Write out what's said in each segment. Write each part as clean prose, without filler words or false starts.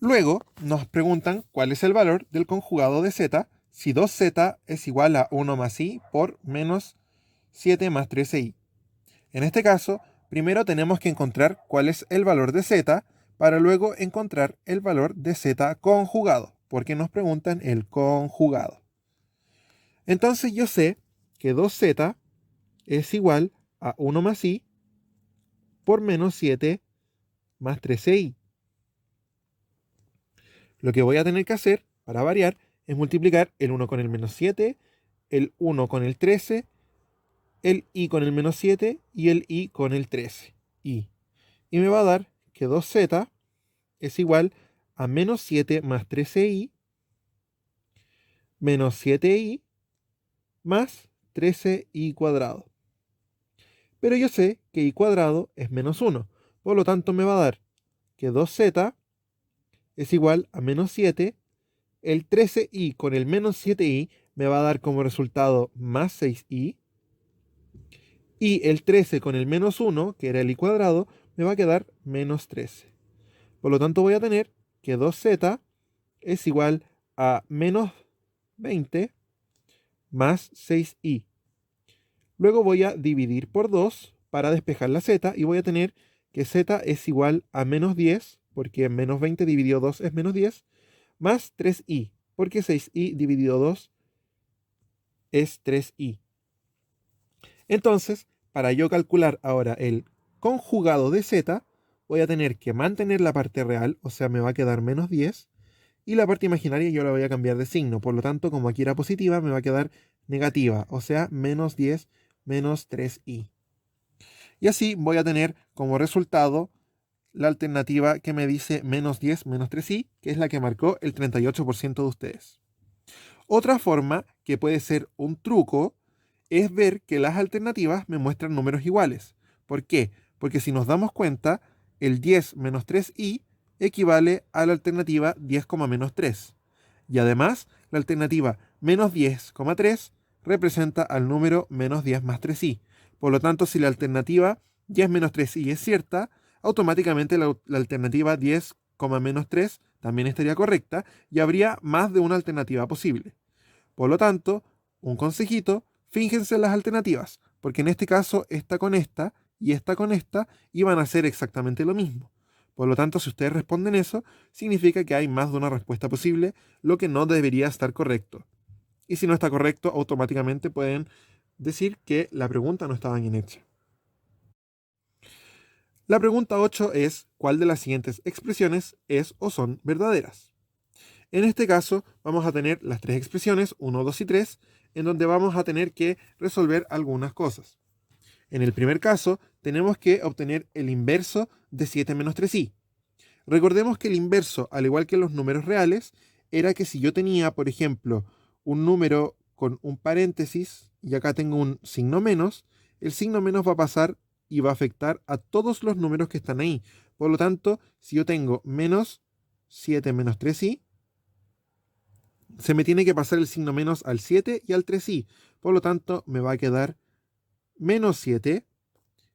Luego nos preguntan cuál es el valor del conjugado de z si 2z es igual a 1 más i por menos 7 más 13i. En este caso, primero tenemos que encontrar cuál es el valor de z para luego encontrar el valor de z conjugado, porque nos preguntan el conjugado. Entonces yo sé que 2z es igual a 1 más i por menos 7 más 13i. Lo que voy a tener que hacer, para variar, es multiplicar el 1 con el menos 7, el 1 con el 13, el i con el menos 7 y el i con el 13. Y me va a dar que 2z es igual a menos 7 más 13i menos 7i más 13i cuadrado. Pero yo sé que i cuadrado es menos 1, por lo tanto me va a dar que 2z es igual a menos 7, el 13i con el menos 7i me va a dar como resultado más 6i, y el 13 con el menos 1, que era el i cuadrado, me va a quedar menos 13. Por lo tanto voy a tener que 2z es igual a menos 20 más 6i. Luego voy a dividir por 2 para despejar la z y voy a tener que z es igual a menos 10, porque menos 20 dividido 2 es menos 10, más 3i, porque 6i dividido 2 es 3i. Entonces, para yo calcular ahora el conjugado de z, voy a tener que mantener la parte real, o sea, me va a quedar menos 10, y la parte imaginaria yo la voy a cambiar de signo. Por lo tanto, como aquí era positiva, me va a quedar negativa, o sea, menos 10 menos 3i. Y así voy a tener como resultado la alternativa que me dice menos 10 menos 3i, que es la que marcó el 38% de ustedes. Otra forma, que puede ser un truco, es ver que las alternativas me muestran números iguales. ¿Por qué? Porque si nos damos cuenta, el 10 menos 3i equivale a la alternativa 10, menos 3. Y además, la alternativa menos 10,3 representa al número menos 10 más 3i. Por lo tanto, si la alternativa 10 menos 3i es cierta, automáticamente la alternativa 10, menos 3 también estaría correcta y habría más de una alternativa posible. Por lo tanto, un consejito, fíjense en las alternativas, porque en este caso esta con esta y esta con esta iban a ser exactamente lo mismo. Por lo tanto, si ustedes responden eso, significa que hay más de una respuesta posible, lo que no debería estar correcto. Y si no está correcto, automáticamente pueden decir que la pregunta no estaba bien hecha. La pregunta 8 es, ¿cuál de las siguientes expresiones es o son verdaderas? En este caso, vamos a tener las tres expresiones, 1, 2 y 3, en donde vamos a tener que resolver algunas cosas. En el primer caso, tenemos que obtener el inverso de 7 menos 3i. Recordemos que el inverso, al igual que los números reales, era que si yo tenía, por ejemplo, un número con un paréntesis y acá tengo un signo menos, el signo menos va a pasar y va a afectar a todos los números que están ahí. Por lo tanto, si yo tengo menos 7 menos 3i, se me tiene que pasar el signo menos al 7 y al 3i. Por lo tanto, me va a quedar menos 7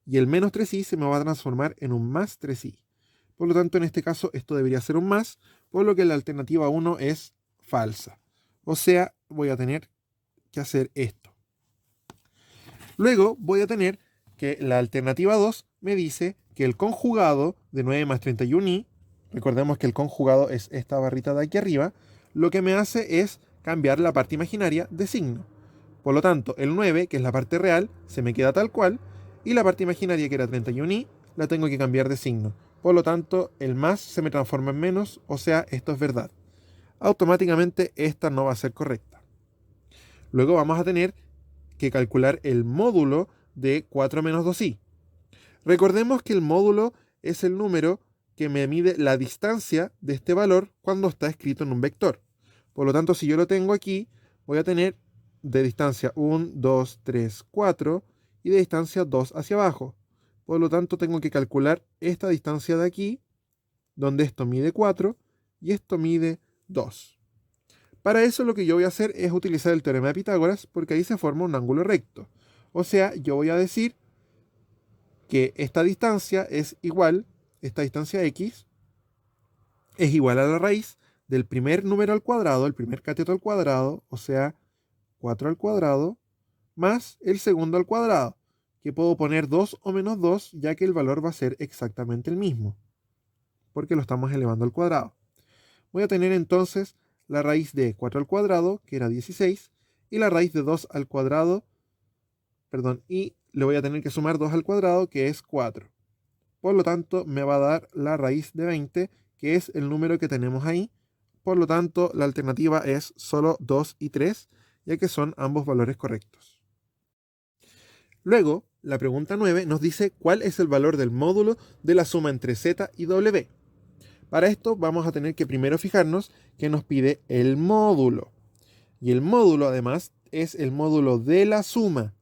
y el menos 3i se me va a transformar en un más 3i. Por lo tanto, en este caso, esto debería ser un más, por lo que la alternativa 1 es falsa. O sea, voy a tener que hacer esto. Luego voy a tener que la alternativa 2 me dice que el conjugado de 9 más 31i, recordemos que el conjugado es esta barrita de aquí arriba, lo que me hace es cambiar la parte imaginaria de signo. Por lo tanto, el 9, que es la parte real, se me queda tal cual, y la parte imaginaria, que era 31i, la tengo que cambiar de signo. Por lo tanto, el más se me transforma en menos, o sea, esto es verdad. Automáticamente esta no va a ser correcta. Luego vamos a tener que calcular el módulo de 4 menos 2i. Recordemos que el módulo es el número que me mide la distancia de este valor cuando está escrito en un vector. Por lo tanto, si yo lo tengo aquí, voy a tener de distancia 1, 2, 3, 4 y de distancia 2 hacia abajo. Por lo tanto, tengo que calcular esta distancia de aquí, donde esto mide 4 y esto mide 2. Para eso lo que yo voy a hacer es utilizar el teorema de Pitágoras, porque ahí se forma un ángulo recto. O sea, yo voy a decir que esta distancia es igual, esta distancia x, es igual a la raíz del primer número al cuadrado, el primer cateto al cuadrado, o sea, 4 al cuadrado, más el segundo al cuadrado, que puedo poner 2 o menos 2, ya que el valor va a ser exactamente el mismo, porque lo estamos elevando al cuadrado. Voy a tener entonces la raíz de 4 al cuadrado, que era 16, y la raíz de 2 al cuadrado, perdón, y le voy a tener que sumar 2 al cuadrado, que es 4. Por lo tanto, me va a dar la raíz de 20, que es el número que tenemos ahí. Por lo tanto, la alternativa es solo 2 y 3, ya que son ambos valores correctos. Luego, la pregunta 9 nos dice cuál es el valor del módulo de la suma entre z y w. Para esto vamos a tener que primero fijarnos que nos pide el módulo. Y el módulo además es el módulo de la suma.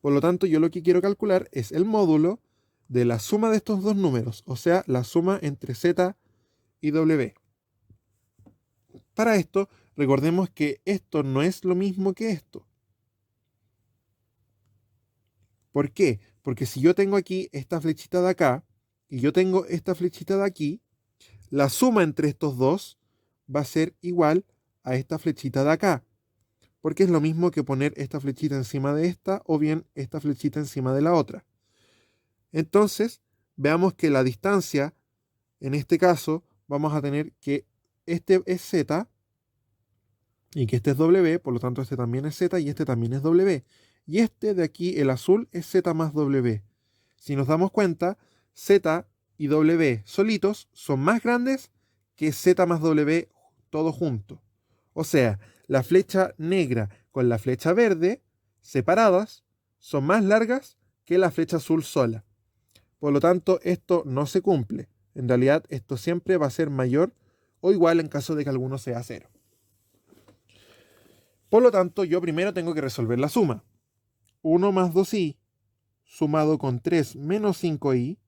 Por lo tanto, yo lo que quiero calcular es el módulo de la suma de estos dos números, o sea, la suma entre z y w. Para esto, recordemos que esto no es lo mismo que esto. ¿Por qué? Porque si yo tengo aquí esta flechita de acá y yo tengo esta flechita de aquí, la suma entre estos dos va a ser igual a esta flechita de acá. Porque es lo mismo que poner esta flechita encima de esta o bien esta flechita encima de la otra. Entonces, veamos que la distancia, en este caso, vamos a tener que este es z y que este es w, por lo tanto este también es z y este también es w. Y este de aquí, el azul, es z más w. Si nos damos cuenta, z y w solitos son más grandes que z más w todo junto. O sea, la flecha negra con la flecha verde, separadas, son más largas que la flecha azul sola. Por lo tanto, esto no se cumple. En realidad, esto siempre va a ser mayor o igual en caso de que alguno sea 0. Por lo tanto, yo primero tengo que resolver la suma. 1 más 2i sumado con 3 menos 5i,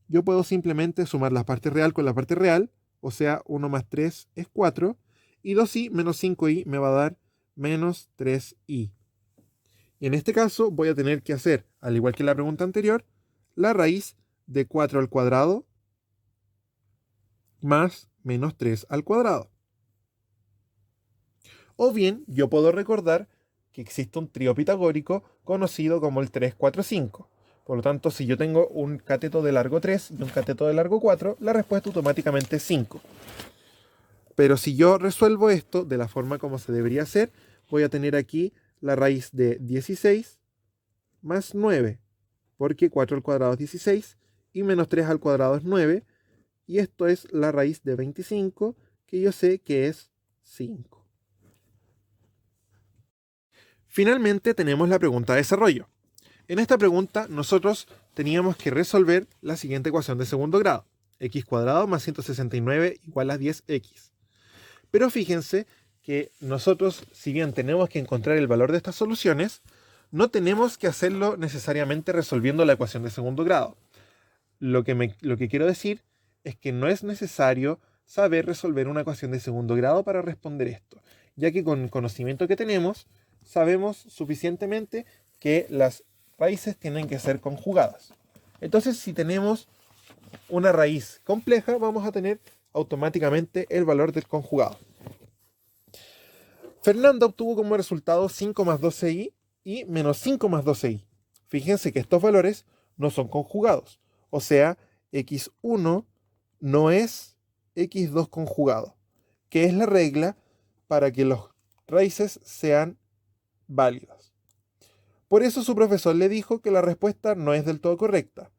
yo puedo simplemente sumar la parte real con la parte real, o sea, 1 más 3 es 4, y 2i menos 5i me va a dar menos 3i. Y en este caso voy a tener que hacer, al igual que en la pregunta anterior, la raíz de 4 al cuadrado más menos 3 al cuadrado. O bien, yo puedo recordar que existe un trío pitagórico conocido como el 3, 4, 5. Por lo tanto, si yo tengo un cateto de largo 3 y un cateto de largo 4, la respuesta automáticamente es 5. Pero si yo resuelvo esto de la forma como se debería hacer, voy a tener aquí la raíz de 16 más 9, porque 4 al cuadrado es 16 y menos 3 al cuadrado es 9, y esto es la raíz de 25, que yo sé que es 5. Finalmente tenemos la pregunta de desarrollo. En esta pregunta nosotros teníamos que resolver la siguiente ecuación de segundo grado. X cuadrado más 169 igual a 10x. Pero fíjense que nosotros, si bien tenemos que encontrar el valor de estas soluciones, no tenemos que hacerlo necesariamente resolviendo la ecuación de segundo grado. Lo que quiero decir es que no es necesario saber resolver una ecuación de segundo grado para responder esto, ya que con el conocimiento que tenemos, sabemos suficientemente que las raíces tienen que ser conjugadas. Entonces, si tenemos una raíz compleja, vamos a tener automáticamente el valor del conjugado. Fernanda obtuvo como resultado 5 más 12i y menos 5 más 12i. Fíjense que estos valores no son conjugados. O sea, x1 no es x2 conjugado, que es la regla para que las raíces sean válidas. Por eso su profesor le dijo que la respuesta no es del todo correcta,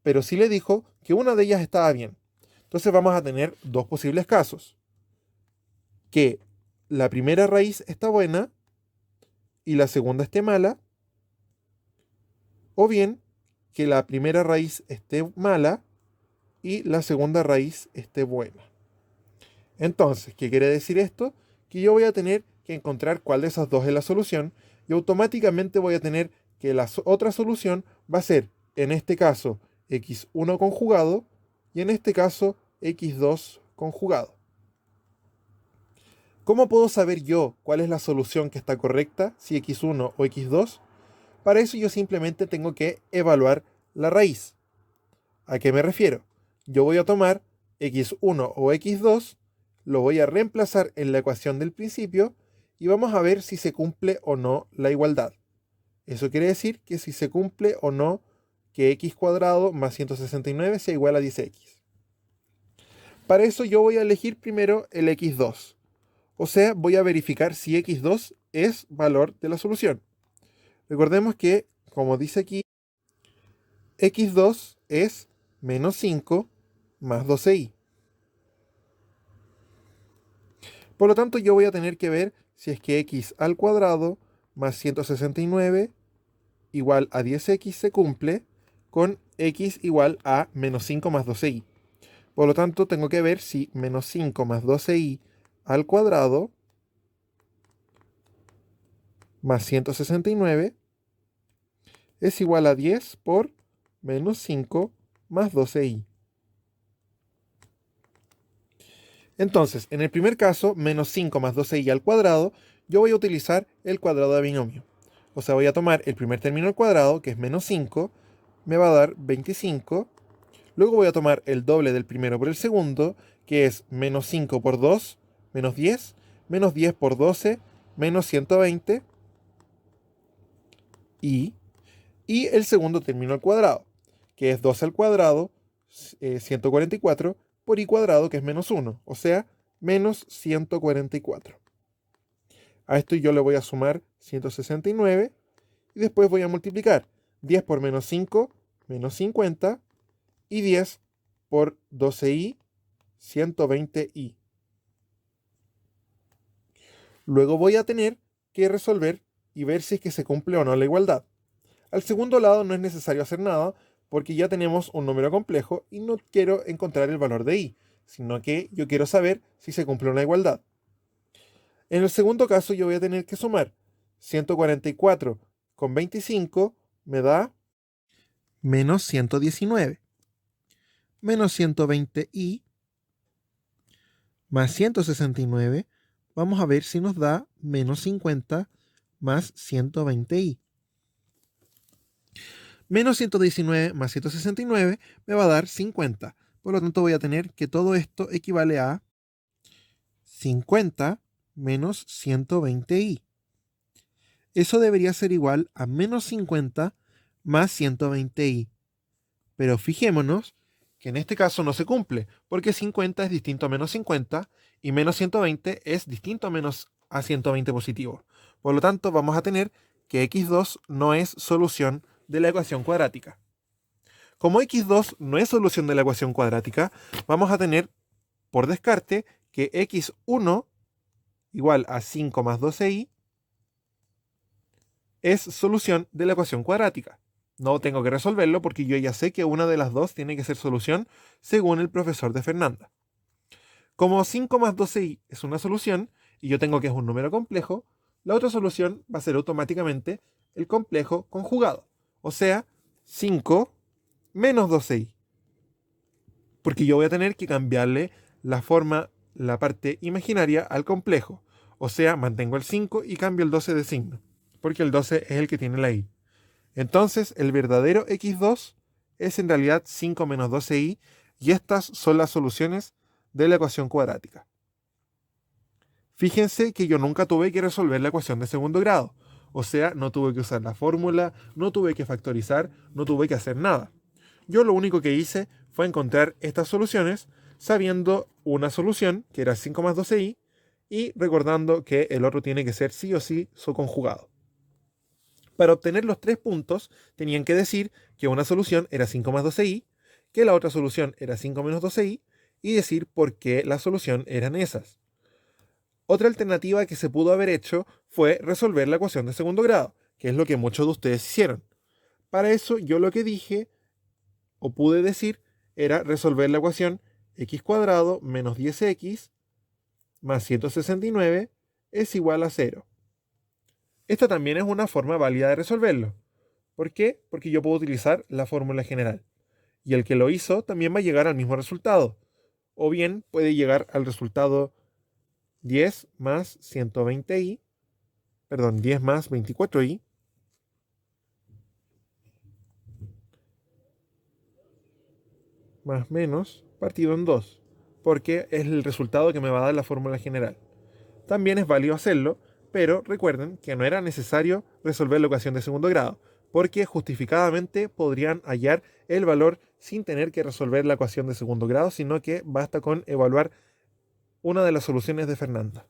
pero sí le dijo que una de ellas estaba bien. Entonces vamos a tener dos posibles casos. Que la primera raíz está buena y la segunda esté mala, o bien que la primera raíz esté mala y la segunda raíz esté buena. Entonces, ¿qué quiere decir esto? Que yo voy a tener que encontrar cuál de esas dos es la solución y automáticamente voy a tener que la otra solución va a ser, en este caso, x1 conjugado y en este caso, x2 conjugado. ¿Cómo puedo saber yo cuál es la solución que está correcta, si x1 o x2? Para eso yo simplemente tengo que evaluar la raíz. ¿A qué me refiero? Yo voy a tomar x1 o x2, lo voy a reemplazar en la ecuación del principio y vamos a ver si se cumple o no la igualdad. Eso quiere decir que si se cumple o no que x cuadrado más 169 sea igual a 10x. Para eso yo voy a elegir primero el x2. O sea, voy a verificar si x2 es valor de la solución. Recordemos que, como dice aquí, x2 es menos 5 más 12y. Por lo tanto, yo voy a tener que ver si es que x al cuadrado más 169 igual a 10x se cumple con x igual a menos 5 más 12y. Por lo tanto, tengo que ver si menos 5 más 12y al cuadrado más 169 es igual a 10 por menos 5 más 12y. Entonces, en el primer caso, menos 5 más 12y al cuadrado, yo voy a utilizar el cuadrado de binomio. O sea, voy a tomar el primer término al cuadrado, que es menos 5, me va a dar 25. Luego voy a tomar el doble del primero por el segundo, que es menos 5 por 2, menos 10, menos 10 por 12, menos 120. Y el segundo término al cuadrado, que es 2 al cuadrado, 144, por y cuadrado, que es menos 1, o sea, menos 144. A esto yo le voy a sumar 169 y después voy a multiplicar 10 por menos 5, menos 50, y 10 por 12y, 120y. Luego voy a tener que resolver y ver si es que se cumple o no la igualdad. Al segundo lado no es necesario hacer nada porque ya tenemos un número complejo y no quiero encontrar el valor de y, sino que yo quiero saber si se cumple una igualdad. En el segundo caso yo voy a tener que sumar 144 con 25 me da menos 119, menos 120y más 169, vamos a ver si nos da menos 50 más 120y. Menos 119 más 169 me va a dar 50. Por lo tanto, voy a tener que todo esto equivale a 50 menos 120y. Eso debería ser igual a menos 50 más 120y. Pero fijémonos que en este caso no se cumple, porque 50 es distinto a menos 50 y menos 120 es distinto a menos a 120 positivo. Por lo tanto, vamos a tener que x2 no es solución de la ecuación cuadrática. Como x2 no es solución de la ecuación cuadrática, vamos a tener por descarte que x1 igual a 5 más 12y es solución de la ecuación cuadrática. No tengo que resolverlo porque yo ya sé que una de las dos tiene que ser solución según el profesor de Fernanda. Como 5 más 12y es una solución y yo tengo que es un número complejo, la otra solución va a ser automáticamente el complejo conjugado. O sea, 5 menos 12y. Porque yo voy a tener que cambiarle la forma, la parte imaginaria al complejo. O sea, mantengo el 5 y cambio el 12 de signo. Porque el 12 es el que tiene la y. Entonces, el verdadero x2 es en realidad 5 menos 12y y estas son las soluciones de la ecuación cuadrática. Fíjense que yo nunca tuve que resolver la ecuación de segundo grado. O sea, no tuve que usar la fórmula, no tuve que factorizar, no tuve que hacer nada. Yo lo único que hice fue encontrar estas soluciones sabiendo una solución, que era 5 más 12y, y recordando que el otro tiene que ser sí o sí su conjugado. Para obtener los 3 puntos, tenían que decir que una solución era 5 más 12y, que la otra solución era 5 menos 12y, y decir por qué la solución eran esas. Otra alternativa que se pudo haber hecho fue resolver la ecuación de segundo grado, que es lo que muchos de ustedes hicieron. Para eso yo lo que dije, o pude decir, era resolver la ecuación x cuadrado menos 10x más 169 es igual a 0. Esta también es una forma válida de resolverlo. ¿Por qué? Porque yo puedo utilizar la fórmula general. Y el que lo hizo también va a llegar al mismo resultado. O bien puede llegar al resultado 10 más 120y, perdón, 10 más 24y, más menos partido en 2. porque es el resultado que me va a dar la fórmula general. También es válido hacerlo, pero recuerden que no era necesario resolver la ecuación de segundo grado, porque justificadamente podrían hallar el valor sin tener que resolver la ecuación de segundo grado, sino que basta con evaluar una de las soluciones de Fernanda.